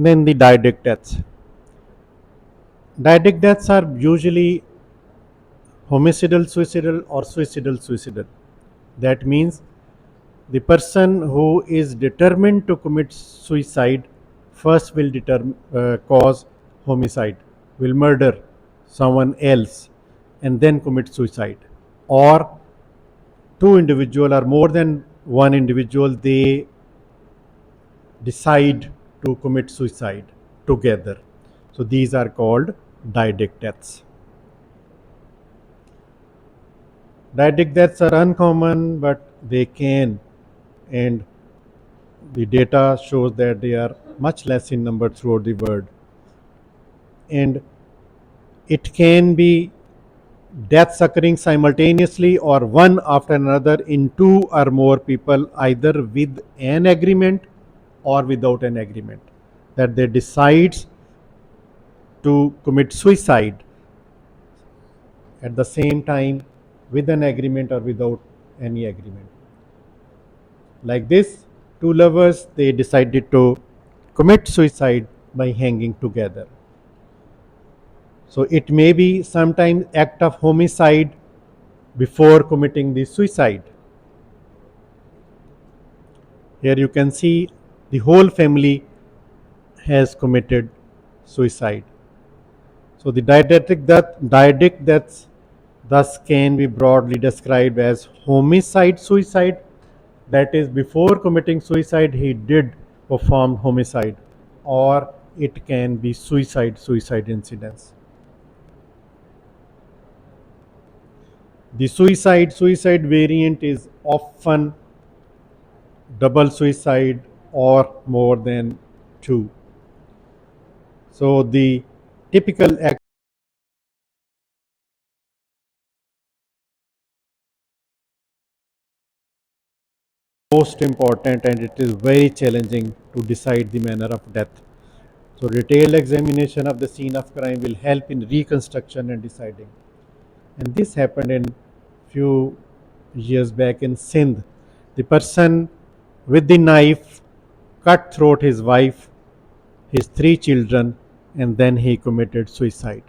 Then the Dydiac deaths. Dydiac deaths are usually homicidal suicidal or suicidal suicidal. That means the person who is determined to commit suicide first will cause homicide, will murder someone else and then commit suicide. Or two individual or more than one individual, they decide to commit suicide together. So these are called Dydiac deaths. Dydiac deaths are uncommon, but they can, and the data shows that they are much less in number throughout the world. And it can be deaths occurring simultaneously or one after another in two or more people, either with an agreement or without an agreement, that they decides to commit suicide at the same time with an agreement or without any agreement. Like this, two lovers, they decided to commit suicide by hanging together. So it may be sometimes act of homicide before committing the suicide. Here you can see the whole family has committed suicide. So the dyadic deaths thus can be broadly described as homicide suicide. That is, before committing suicide, he did perform homicide, or it can be suicide incidents. The suicide variant is often double suicide or more than two. So the typical act most important, and it is very challenging to decide the manner of death. So detailed examination of the scene of crime will help in reconstruction and deciding. And this happened in few years back in Sindh. The person with the knife cut throat his wife, his three children, and then he committed suicide.